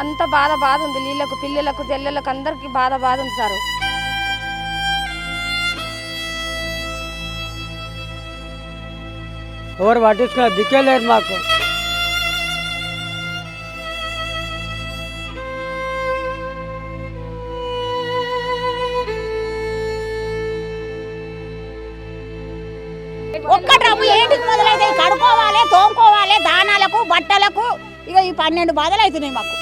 అంత బాధ ఉంది. నీళ్ళకు పిల్లలకు చెల్లెలకు అందరికి బాధ ఉంది సార్. ఎవరు పట్టించుకున్న దిక్కే లేరు మాకు. ఒక్క డ్రమ్ము ఏంటికి మొదలైతే కడుక్కోవాలి, తోముకోవాలి, దానాలకు బట్టలకు ఇక ఈ 12 బాధలు అవుతున్నాయి మాకు.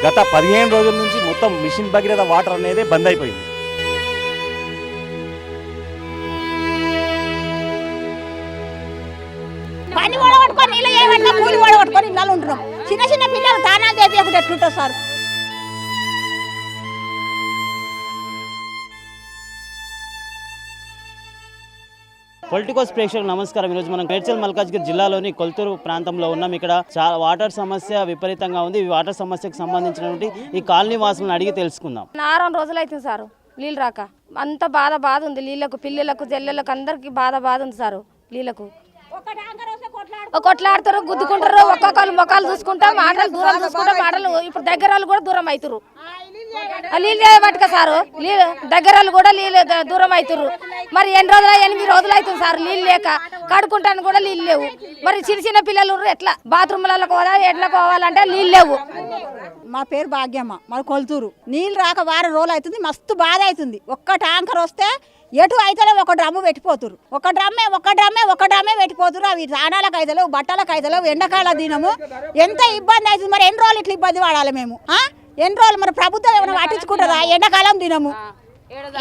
గత 15 రోజుల నుంచి మొత్తం మిషన్ భగీరథ వాటర్ అనేది బంద్ అయిపోయింది. పని ఓడగొట్టుకొని నీళ్ళు చేయబట్టినా కూలి ఓడగొట్టుకొని ఇళ్ళలో ఉంటున్నాం. చిన్న పిల్లలు దానాలు చేపించకుండా ఎట్లుంటారు సార్? పొలిటికోస్ ప్రేక్షకులకు నమస్కారం. ఈరోజు మనం మేడ్చల్ మల్కాజ్గిరి జిల్లాలోని కొల్తూరు ప్రాంతంలో ఉన్నాం. ఇక్కడ చాలా వాటర్ సమస్య విపరీతంగా ఉంది. ఈ వాటర్ సమస్యకు సంబంధించినటువంటి ఈ కాలనీ వాసులను అడిగి తెలుసుకుందాం. 4 రోజులు అవుతుంది సార్ నీళ్ళు రాక. అంత బాధ ఉంది. నీళ్ళకు పిల్లలకు చెల్లెలకు అందరికి బాధ ఉంది సార్. నీళ్ళకు కొట్లాడతారు, గుద్దుకుంటారు, ఒక్కొక్కరు మొక్కలు చూసుకుంటా, మాటలు దూరం చూసుకుంటా, మాటలు ఇప్పుడు దగ్గర వాళ్ళు కూడా దూరం అవుతారు. నీళ్ళు చేయబట్టుక సారు, దగ్గర వాళ్ళు కూడా నీళ్ళు దూరం అవుతారు. మరి 8 రోజులు అవుతుంది సార్ నీళ్ళు లేక. కడుక్కుంటాను కూడా నీళ్ళు లేవు. మరి చిన్న పిల్లలు ఎట్లా బాత్రూమ్లకు పోవాలి, ఎట్లకు పోవాలంటే నీళ్ళు లేవు. మా పేరు భాగ్యమ్మ, మరి కొల్తూరు. నీళ్ళు రాక 1 రోజులు అవుతుంది. మస్తు బాధ అవుతుంది. ఒక్క ట్యాంకర్ వస్తే ఎటు అయితే ఒక డ్రమ్ము పెట్టిపోతురు. ఒక డ్రమ్మే పెట్టిపోతురు. అవి దానాలకు అయితలేవు, బట్టలకు అయితలేవు. ఎండాకాల దినము ఎంత ఇబ్బంది అవుతుంది. మరి ఎన్ని రోజులు ఇట్లా ఇబ్బంది పడాలి మేము? ఎన్ని రోజులు మరి ప్రభుత్వం ఏమైనా పట్టించుకుంటుందా? ఎండాకాలం దినము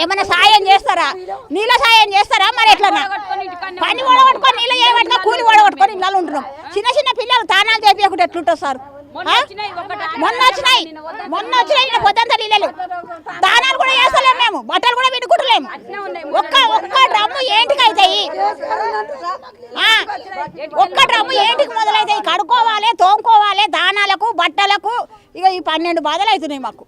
ఏమైనా సాయం చేస్తారా? నీళ్ళ సాయం చేస్తారా? మరి ఎట్లన్నా పని ఓడగొట్టుకొని నీళ్ళు చేయబట్టినా కూలి ఓడగొట్టుకొని ఇళ్ళలో ఉంటున్నాం. చిన్న పిల్లలు దానాలు చేపించకుండా ఎట్లుంటారు సార్? మొన్న వచ్చినాయి పొద్దంతా నీళ్ళు. దానాలు కూడా చేస్తలేము మేము, బట్టలు కూడా వినుకుంటలేము. ఒక్క డ్రమ్ము ఏంటికి అవుతాయి? ఒక్క డ్రమ్ము ఏంటికి మొదలైతాయి? కడుక్కోవాలి, తోముకోవాలి, దానాలకు బట్టలకు ఇక ఈ 12 బాధలు అవుతున్నాయి మాకు.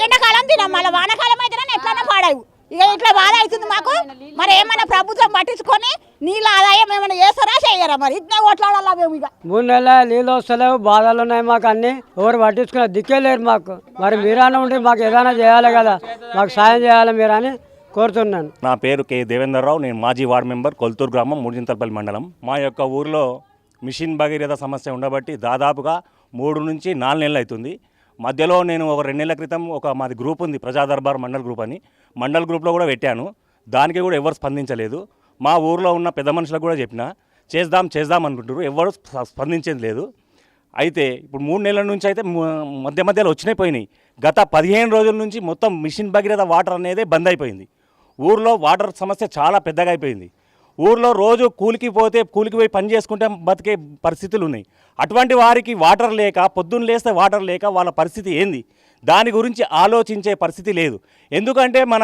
ఎండాకాలం తినాం, మళ్ళీ వానకాలం అయితేనే ఎట్లన్నా పాడావు. ఇక ఇట్లా బాధ అవుతుంది మాకు. మరి ఏమైనా ప్రభుత్వం పట్టించుకొని నీళ్ళ ఆదాయం ఏమైనా చేస్తారా చేయరా? మరి ఇట్లా కొట్లాడాలా మేము? ఇక 3 నెలల నీళ్ళు వస్తలేవు, బాధలు ఉన్నాయి మాకు. అన్ని ఎవరు పట్టించుకున్న దిక్కే లేరు మాకు. మరి మీరైనా ఉంటే మాకు ఏదైనా చేయాలి కదా, మాకు సాయం చేయాలి మీరని కోరుతున్నాను. నా పేరు కె దేవేంద్రరావు. నేను మాజీ వార్డు మెంబర్, కొల్తూరు గ్రామం, మూడుచింతలపల్లి మండలం. మా యొక్క ఊరిలో మిషన్ భగీరథ సమస్య ఉండబట్టి దాదాపుగా 3 నుంచి 4 నెలలు అవుతుంది. మధ్యలో నేను ఒక 2 నెలల క్రితం మాది గ్రూప్ ఉంది, ప్రజా దర్బార్ మండల్ గ్రూప్ అని. మండల్ గ్రూప్లో కూడా పెట్టాను. దానికి కూడా ఎవరు స్పందించలేదు. మా ఊరిలో ఉన్న పెద్ద మనుషులకు కూడా చెప్పినా చేద్దాం అనుకుంటారు, ఎవరు స్పందించేది లేదు. అయితే ఇప్పుడు 3 నెలల నుంచి అయితే మధ్యలో వచ్చినాయి. గత 15 రోజుల నుంచి మొత్తం మిషన్ భగీరథ వాటర్ అనేది బంద్ అయిపోయింది. ఊరిలో వాటర్ సమస్య చాలా పెద్దగా అయిపోయింది. ఊర్లో రోజు కూలికి పోయి పని చేసుకుంటే బతికే పరిస్థితులు ఉన్నాయి. అటువంటి వారికి వాటర్ లేక, పొద్దున్న లేస్తే వాటర్ లేక వాళ్ళ పరిస్థితి ఏంది? దాని గురించి ఆలోచించే పరిస్థితి లేదు. ఎందుకంటే మన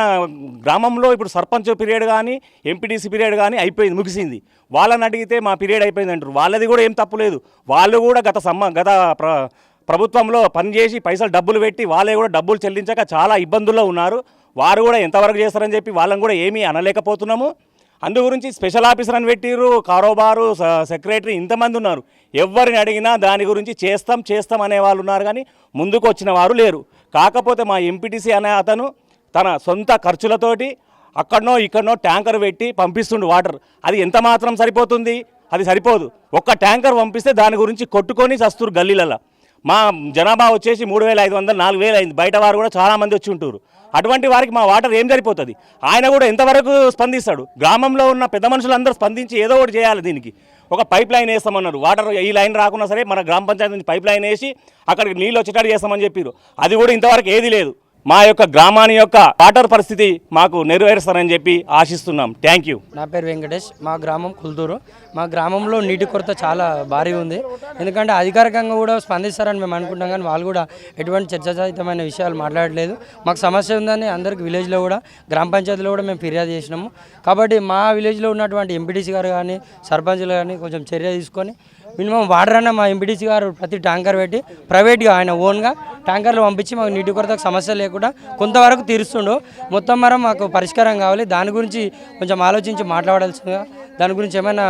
గ్రామంలో ఇప్పుడు సర్పంచ్ పీరియడ్ కానీ, ఎంపీటీసీ పీరియడ్ కానీ ముగిసింది. వాళ్ళని అడిగితే మా పీరియడ్ అయిపోయింది అంటారు. వాళ్ళది కూడా ఏం తప్పు లేదు. వాళ్ళు కూడా గత ప్రభుత్వంలో పనిచేసి పైసలు డబ్బులు పెట్టి వాళ్ళే కూడా డబ్బులు చెల్లించక చాలా ఇబ్బందుల్లో ఉన్నారు. వారు కూడా ఎంతవరకు చేస్తారని చెప్పి వాళ్ళని కూడా ఏమీ అనలేకపోతున్నాము. అందు గురించి స్పెషల్ ఆఫీసర్ అని పెట్టిరు, కారోబారు సెక్రటరీ ఇంతమంది ఉన్నారు. ఎవరిని అడిగినా దాని గురించి చేస్తాం అనే వాళ్ళు ఉన్నారు, కానీ ముందుకు వచ్చిన వారు లేరు. కాకపోతే మా ఎంపీటీసీ అనే అతను తన సొంత ఖర్చులతోటి అక్కడనో ఇక్కడనో ట్యాంకర్ పెట్టి పంపిస్తుండు వాటర్. అది ఎంత మాత్రం సరిపోతుంది? అది సరిపోదు. ఒక్క ట్యాంకర్ పంపిస్తే దాని గురించి కొట్టుకొని చస్తురు గల్లీలలో. మా జనాభా వచ్చేసి 3500, 4000 అయింది. బయట వారు కూడా చాలామంది వచ్చి ఉంటారు. అటువంటి వారికి మా వాటర్ ఏం సరిపోతుంది? ఆయన కూడా ఎంతవరకు స్పందిస్తాడు? గ్రామంలో ఉన్న పెద్ద మనుషులందరూ స్పందించి ఏదో ఒకటి చేయాలి. దీనికి ఒక పైప్ లైన్ వేస్తామన్నారు. వాటర్ ఈ లైన్ రాకున్నా సరే మన గ్రామ పంచాయతీ నుంచి పైప్ లైన్ వేసి అక్కడికి నీళ్ళు వచ్చేటట్టు చేస్తామని చెప్పారు. అది కూడా ఇంతవరకు ఏది లేదు. మా యొక్క గ్రామాన్ని యొక్క వాటర్ పరిస్థితి మాకు నెరవేరుస్తారని చెప్పి ఆశిస్తున్నాం. Thank you. నా పేరు వెంకటేష్. మా గ్రామం కొల్తూరు. మా గ్రామంలో నీటి కొరత చాలా భారీగా ఉంది. ఎందుకంటే అధికారికంగా కూడా స్పందిస్తారని మేము అనుకుంటాం, కానీ వాళ్ళు కూడా ఎటువంటి చర్చాతీతమైన విషయాలు మాట్లాడలేదు. మాకు సమస్య ఉందని అందరికి విలేజ్లో కూడా, గ్రామ పంచాయతీలో కూడా మేము ఫిర్యాదు చేసినాము. కాబట్టి మా విలేజ్లో ఉన్నటువంటి ఎంపీటీసీ గారు కానీ, సర్పంచ్లు కానీ కొంచెం చర్య తీసుకొని మినిమం వాటర్ అన్న మా ఎంపీటీసీ గారు ప్రతి ట్యాంకర్ పెట్టి ప్రైవేట్గా ఆయన ఓన్గా ట్యాంకర్లు పంపించి మాకు నీటి కొరతకు సమస్య లేకుండా కొంతవరకు తీరుస్తుండో మొత్తం మరం మాకు పరిష్కారం కావాలి. దాని గురించి కొంచెం ఆలోచించి మాట్లాడాల్సిందిగా, దాని గురించి ఏమైనా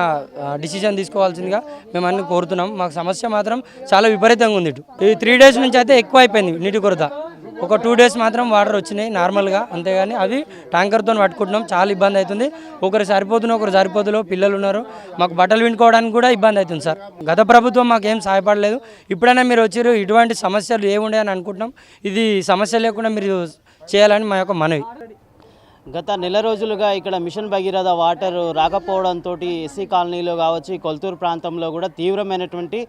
డిసిజన్ తీసుకోవాల్సిందిగా మేము అన్ని కోరుతున్నాం. మాకు సమస్య మాత్రం చాలా విపరీతంగా ఉంది. ఈ 3 days నుంచి అయితే ఎక్కువ అయిపోయింది నీటి కొరత. ఒక 2 days మాత్రం వాటర్ వచ్చినాయి నార్మల్గా, అంతేగాని అవి ట్యాంకర్తో పట్టుకుంటున్నాం. చాలా ఇబ్బంది అవుతుంది. ఒకరు సరిపోతున్నా ఒకరు సరిపోతులో పిల్లలు ఉన్నారు. మాకు బట్టలు వినుకోవడానికి కూడా ఇబ్బంది అవుతుంది సార్. గత ప్రభుత్వం మాకేం సహాయపడలేదు. ఇప్పుడైనా మీరు వచ్చారు, ఇటువంటి సమస్యలు ఏముండే అని అనుకుంటున్నాం. ఇది సమస్య లేకుండా మీరు చేయాలని మా యొక్క మనవి. గత నెల రోజులుగా ఇక్కడ మిషన్ భగీరథ వాటర్ రాకపోవడంతో ఎస్సీ కాలనీలో కావచ్చు, ఈ కొల్తూరు ప్రాంతంలో కూడా తీవ్రమైనటువంటి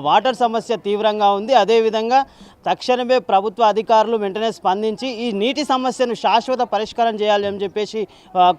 వాటర్ సమస్య తీవ్రంగా ఉంది. అదేవిధంగా తక్షణమే ప్రభుత్వ అధికారులు వెంటనే స్పందించి ఈ నీటి సమస్యను శాశ్వత పరిష్కారం చేయాలి అని చెప్పేసి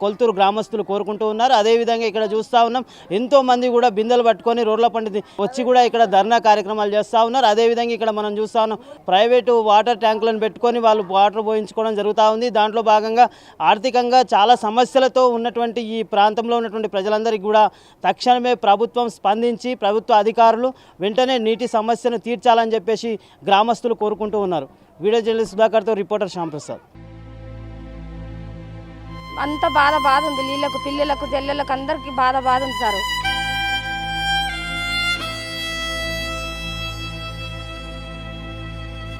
కొల్తూరు గ్రామస్తులు కోరుకుంటూ ఉన్నారు. అదేవిధంగా ఇక్కడ చూస్తూ ఉన్నాం, ఎంతోమంది కూడా బిందెలు పట్టుకొని రోడ్ల పండి వచ్చి కూడా ఇక్కడ ధర్నా కార్యక్రమాలు చేస్తూ ఉన్నారు. అదేవిధంగా ఇక్కడ మనం చూస్తూ ఉన్నాం, ప్రైవేటు వాటర్ ట్యాంకులను పెట్టుకొని వాళ్ళు వాటర్ పోయించుకోవడం జరుగుతూ ఉంది. దాంట్లో భాగంగా ఆర్థికంగా చాలా సమస్యలతో ఉన్నటువంటి ఈ ప్రాంతంలో ఉన్నటువంటి ప్రజలందరికీ కూడా తక్షణమే ప్రభుత్వం స్పందించి ప్రభుత్వ అధికారులు వెంటనే నీటి సమస్యను తీర్చాలని చెప్పేసి గ్రామస్తులు కోరుకుంటూ ఉన్నారు. వీడియో జర్నలిస్ట్ సుధాకర్తో రిపోర్టర్ శ్యాంప్రసాద్. అంత బాధ ఉంది. నీళ్ళకు పిల్లలకు జల్లెలకు అందరికి బాధ ఉంది సార్.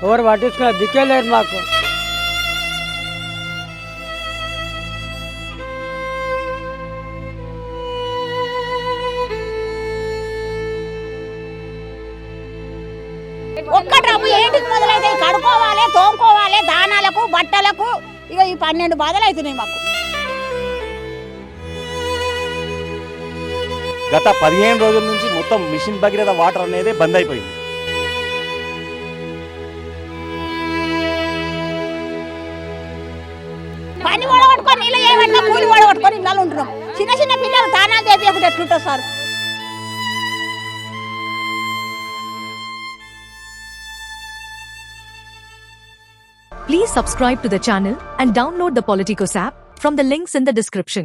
ఎవరు పట్టించుకున్న దిక్కే లేరు మాకు. ఒక్క డ్రమ్ము ఏంటికి మొదలైతే కడుకోవాలి, తోముకోవాలి, దానాలకు బట్టలకు, ఇక ఈ 12 బాధలు అవుతున్నాయి మాకు. గత 15 రోజుల నుంచి మొత్తం మిషన్ భగీరథ వాటర్ అనేది బంద్ అయిపోయింది. పని ఓడగొట్టుకొని నీళ్ళు చేయబట్టినా కూలి ఓడగొట్టుకొని ఇళ్ళలో ఉంటున్నాం. చిన్న పిల్లలు దానాలు చేపించకుండా ఎట్లుంటారు sir? Please subscribe to the channel and download the Politicos app from the links in the description.